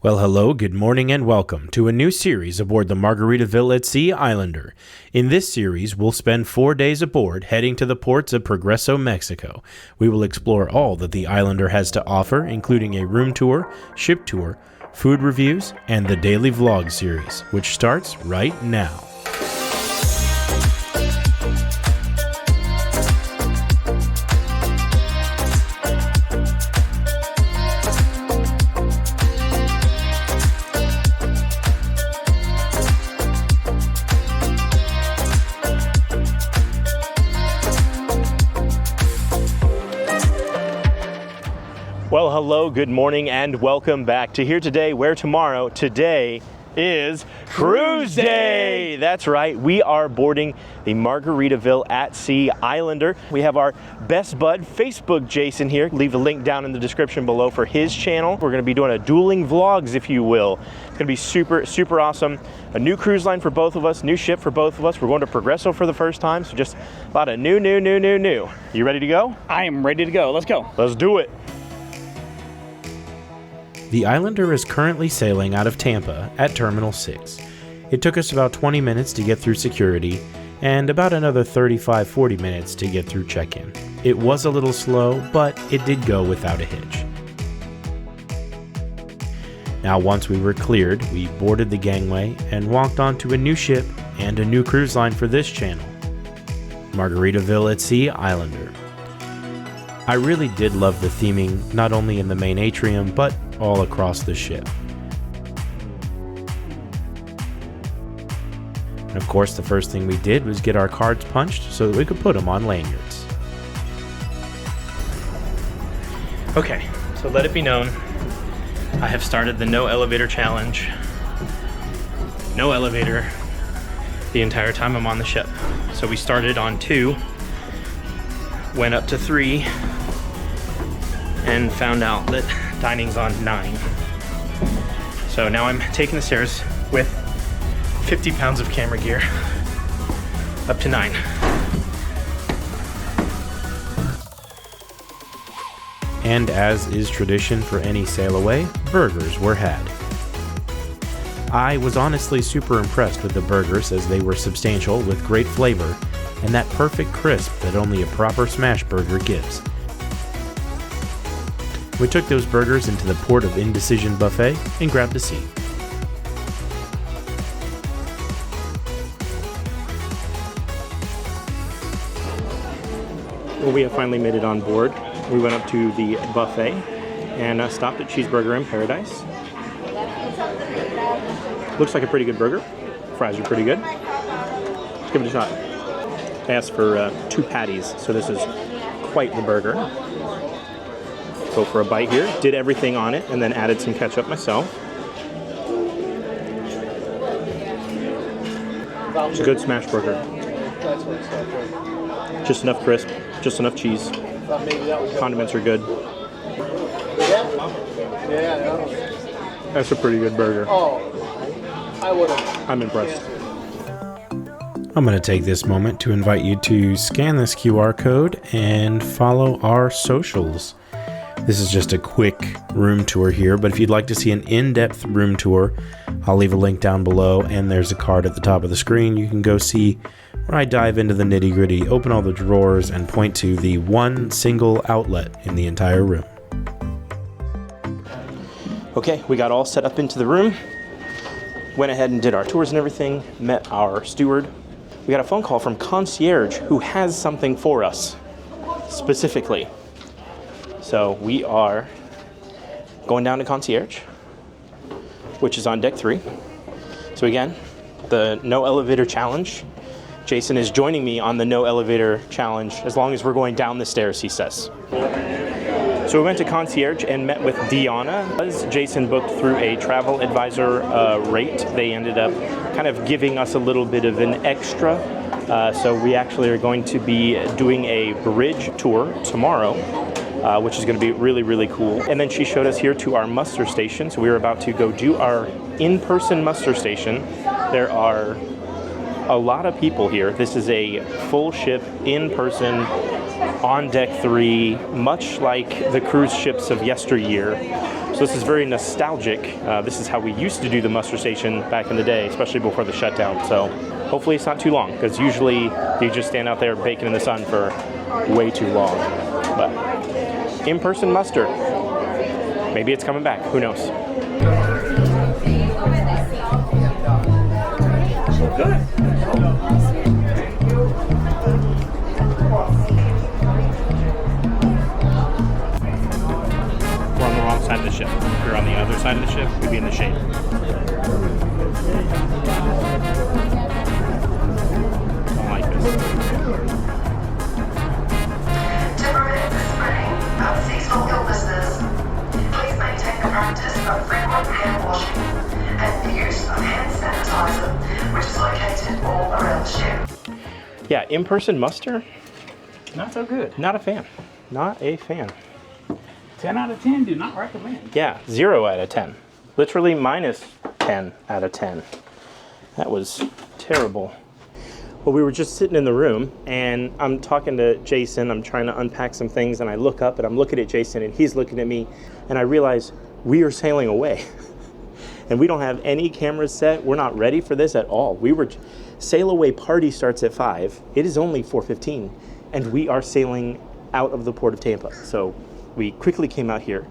Well, hello, good morning, and welcome to a new series aboard the Margaritaville at Sea Islander. In this series, we'll spend 4 days aboard, heading to the ports of Progreso, Mexico. We will explore all that the Islander has to offer, including a room tour, ship tour, food reviews, and the daily vlog series, which starts right now. Well, hello, good morning, and welcome back to Here Today, Where Tomorrow. Today is Cruise Day! That's right, we are boarding the Margaritaville at Sea Islander. We have our best bud, Facebook Jason here. Leave the link down in the description below for his channel. We're gonna be doing a dueling vlogs, if you will. It's gonna be super awesome. A new cruise line for both of us, new ship for both of us. We're going to Progreso for the first time, so just a lot of new. You ready to go? I am ready to go, let's go. Let's do it. The Islander is currently sailing out of Tampa at Terminal 6. It took us about 20 minutes to get through security, and about another 35-40 minutes to get through check-in. It was a little slow, but it did go without a hitch. Now, once we were cleared, we boarded the gangway and walked onto a new ship and a new cruise line for this channel, Margaritaville at Sea Islander. I really did love the theming, not only in the main atrium, but all across the ship. And of course, the first thing we did was get our cards punched so that we could put them on lanyards. Okay, so let it be known, I have started the no elevator challenge. No elevator the entire time I'm on the ship. So we started on 2, went up to 3, and found out that dining's on 9. So now I'm taking the stairs with 50 pounds of camera gear up to 9. And as is tradition for any Sailaway, burgers were had. I was honestly super impressed with the burgers, as they were substantial with great flavor and that perfect crisp that only a proper smash burger gives. We took those burgers into the Port of Indecision buffet and grabbed a seat. Well, we have finally made it on board. We went up to the buffet and stopped at Cheeseburger in Paradise. Looks like a pretty good burger. Fries are pretty good. Let's give it a shot. I asked for 2 patties, so this is quite the burger. Go for a bite here. Did everything on it and then added some ketchup myself. It's a good smash burger. Just enough crisp, just enough cheese. Condiments are good. That's a pretty good burger. I'm impressed. I'm going to take this moment to invite you to scan this QR code and follow our socials. This is just a quick room tour here, but if you'd like to see an in-depth room tour, I'll leave a link down below, and there's a card at the top of the screen. You can go see where I dive into the nitty-gritty, open all the drawers, and point to the one single outlet in the entire room. Okay, we got all set up into the room. Went ahead and did our tours and everything, met our steward. We got a phone call from concierge who has something for us, specifically. So we are going down to concierge, which is on deck 3. So again, the no elevator challenge. Jason is joining me on the no elevator challenge as long as we're going down the stairs, he says. So we went to concierge and met with Deanna. As Jason booked through a travel advisor rate, they ended up kind of giving us a little bit of an extra. So we actually are going to be doing a bridge tour tomorrow, which is going to be really cool. And then she showed us here to our muster station. So we were about to go do our in-person muster station. There are a lot of people here. This is a full ship in-person on deck 3, much like the cruise ships of yesteryear. So this is very nostalgic. This is how we used to do the muster station back in the day, especially before the shutdown. So hopefully it's not too long, because usually you just stand out there baking in the sun for way too long. But in-person muster, maybe it's coming back, who knows? Good. We're on the wrong side of the ship. If you're on the other side of the ship, we'd be in the shade. Don't like this. To prevent the spreading of seasonal illnesses, please maintain the practice of frequent hand washing and the use of hand sanitizer, which is located all around the ship. Yeah, in-person muster, Not so good. not a fan. Not a fan. 10 out of 10, do not recommend. Yeah, 0 out of 10. Literally minus 10 out of 10. That was terrible. Well, we were just sitting in the room, and I'm talking to Jason. I'm trying to unpack some things, and I look up, and I'm looking at Jason, and he's looking at me, and I realize we are sailing away. And we don't have any cameras set. We're not ready for this at all. Sailaway party starts at 5. It is only 4:15, and we are sailing out of the port of Tampa. So we quickly came out here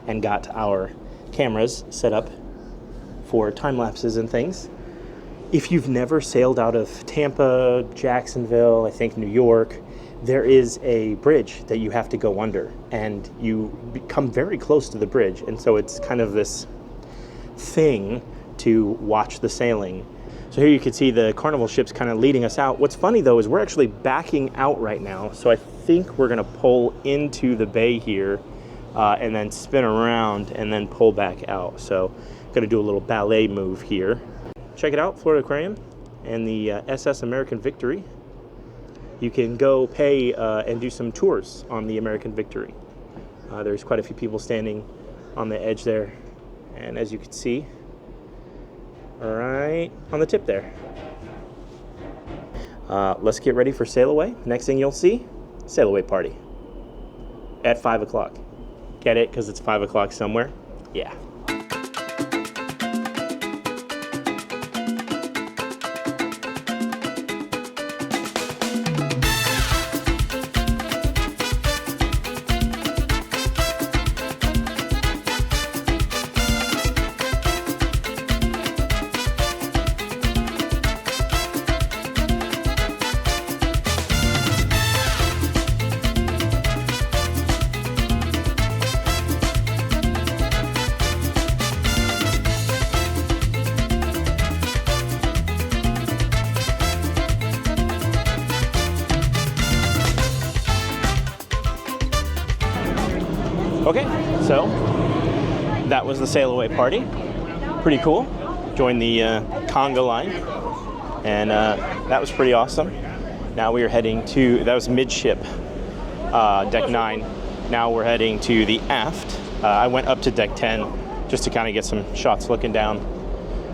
and got our cameras set up for time lapses and things. If you've never sailed out of Tampa, Jacksonville, I think New York, there is a bridge that you have to go under, and you come very close to the bridge. And so it's kind of this thing to watch the sailing. So here you can see the Carnival ships kind of leading us out. What's funny though is we're actually backing out right now. So I think we're gonna pull into the bay here and then spin around and then pull back out. So gonna do a little ballet move here. Check it out, Florida Aquarium and the SS American Victory. You can go pay and do some tours on the American Victory. There's quite a few people standing on the edge there. And as you can see, right on the tip there. Let's get ready for Sailaway. Next thing you'll see, Sailaway party at 5 o'clock. Get it? Because it's 5 o'clock somewhere? Yeah. Okay, so that was the Sailaway party. Pretty cool. Joined the conga line, and that was pretty awesome. Now we are heading to, that was midship, deck 9. Now we're heading to the aft. I went up to deck 10 just to kind of get some shots looking down.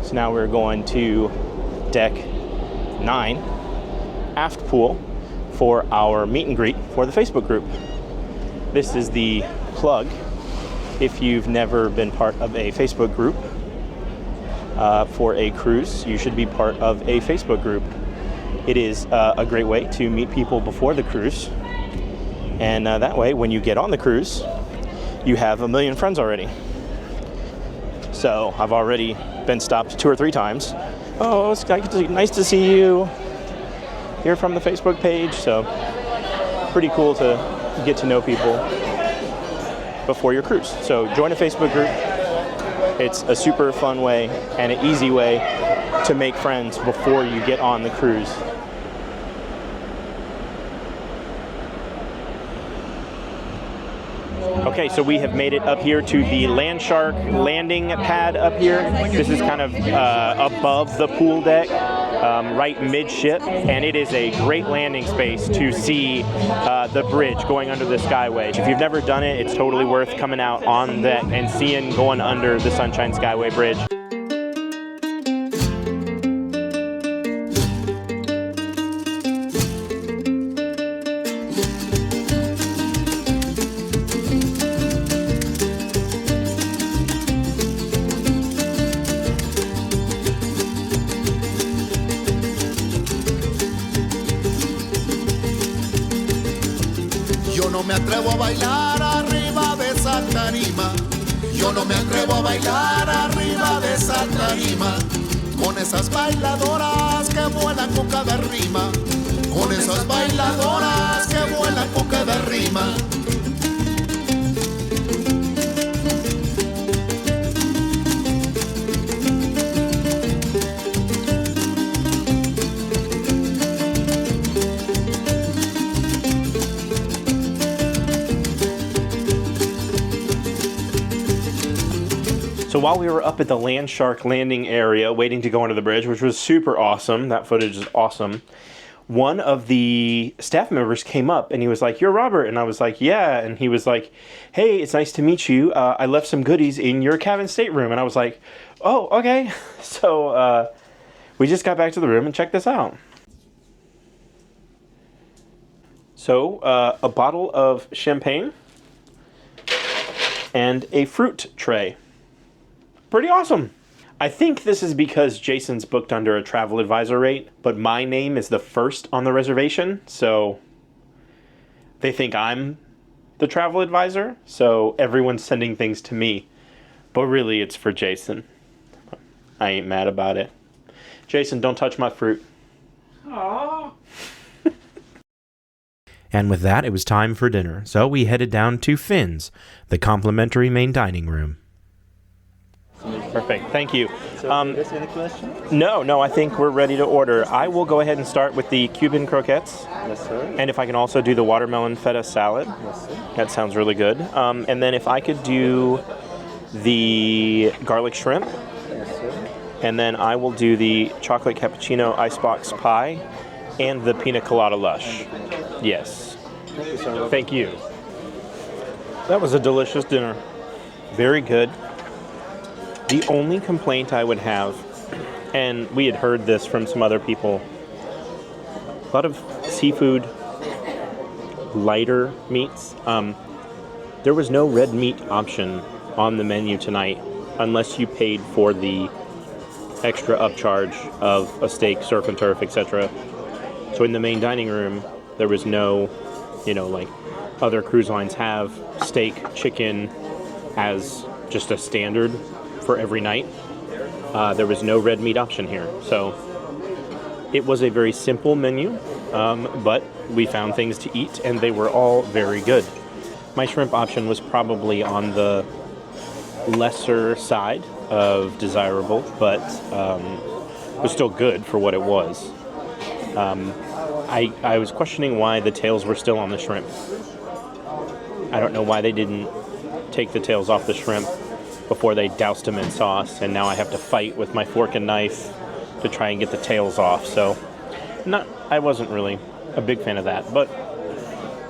So now we're going to deck 9, aft pool, for our meet and greet for the Facebook group. This is the plug. If you've never been part of a Facebook group for a cruise, you should be part of a Facebook group. It is a great way to meet people before the cruise, and that way when you get on the cruise you have a million friends already. So I've already been stopped 2 or 3 times. Oh, it's nice to see you here from the Facebook page. So pretty cool to get to know people before your cruise. So join a Facebook group. It's a super fun way and an easy way to make friends before you get on the cruise. Okay, so we have made it up here to the Land Shark landing pad up here. This is kind of above the pool deck, right midship, and it is a great landing space to see the bridge going under the Skyway. If you've never done it, it's totally worth coming out on that and seeing going under the Sunshine Skyway Bridge. atrevo a bailar arriba de esa tarima. Yo no me atrevo a bailar arriba de esa tarima. Con esas bailadoras que vuelan con cada rima. Con esas bailadoras que vuelan con cada rima. So while we were up at the Land Shark landing area waiting to go onto the bridge, which was super awesome, that footage is awesome, one of the staff members came up and he was like, "You're Robert?" And I was like, "Yeah." And he was like, "Hey, it's nice to meet you. I left some goodies in your cabin stateroom." And I was like, "Oh, okay." So we just got back to the room and checked this out. So a bottle of champagne and a fruit tray. Pretty awesome. I think this is because Jason's booked under a travel advisor rate, but my name is the first on the reservation, so they think I'm the travel advisor, so everyone's sending things to me. But really, it's for Jason. I ain't mad about it. Jason, don't touch my fruit. Aww. And with that, it was time for dinner, so we headed down to Finn's, the complimentary main dining room. Perfect, thank you. Any questions? No, I think we're ready to order. I will go ahead and start with the Cuban croquettes. Yes, sir. And if I can also do the watermelon feta salad. Yes, sir. That sounds really good. And then if I could do the garlic shrimp. Yes, sir. And then I will do the chocolate cappuccino icebox pie and the pina colada lush. Yes. Thank you, sir. Thank you. That was a delicious dinner. Very good. The only complaint I would have, and we had heard this from some other people, a lot of seafood, lighter meats. There was no red meat option on the menu tonight unless you paid for the extra upcharge of a steak, surf and turf, etc. So in the main dining room, there was no, like other cruise lines have, steak, chicken as just a standard for every night. There was no red meat option here. So it was a very simple menu, but we found things to eat and they were all very good. My shrimp option was probably on the lesser side of desirable, but was still good for what it was. I was questioning why the tails were still on the shrimp. I don't know why they didn't take the tails off the shrimp before they doused them in sauce, and now I have to fight with my fork and knife to try and get the tails off. So I wasn't really a big fan of that, but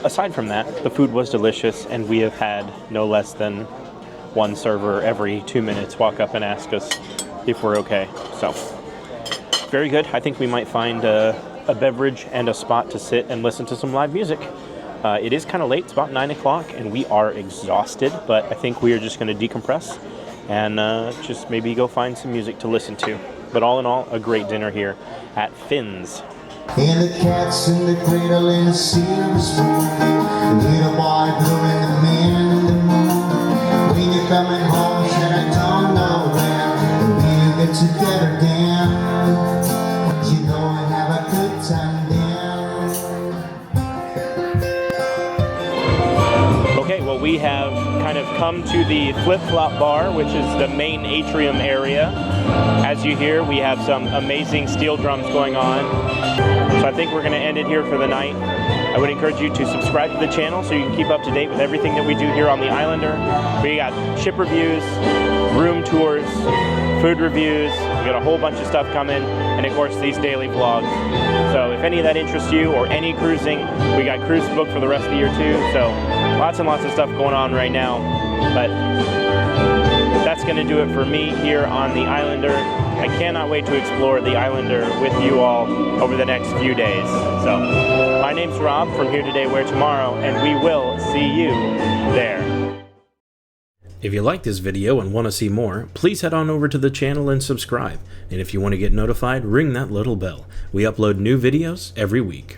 aside from that, the food was delicious, and we have had no less than one server every 2 minutes walk up and ask us if we're okay. So very good. I think we might find a beverage and a spot to sit and listen to some live music. It is kind of late. It's about 9 o'clock, and we are exhausted, but I think we are just going to decompress and just maybe go find some music to listen to. But all in all, a great dinner here at Finn's. And the cats in the cradle in the silver spoon, and little boy blue and the man in the moon. When you're coming home, said I don't know when, when you get together again, you know I have a good time then. Okay, well, we have kind of come to the flip-flop bar, which is the main atrium area. As you hear, we have some amazing steel drums going on. So I think we're going to end it here for the night. I would encourage you to subscribe to the channel so you can keep up to date with everything that we do here on the Islander. We got ship reviews, room tours, food reviews. We got a whole bunch of stuff coming, and of course these daily vlogs. So if any of that interests you or any cruising, we got cruise booked for the rest of the year too. So lots and lots of stuff going on right now. But that's going to do it for me here on the Islander. I cannot wait to explore the Islander with you all over the next few days. So my name's Rob from Here Today, Where Tomorrow, and we will see you there. If you like this video and want to see more, please head on over to the channel and subscribe. And if you want to get notified, ring that little bell. We upload new videos every week.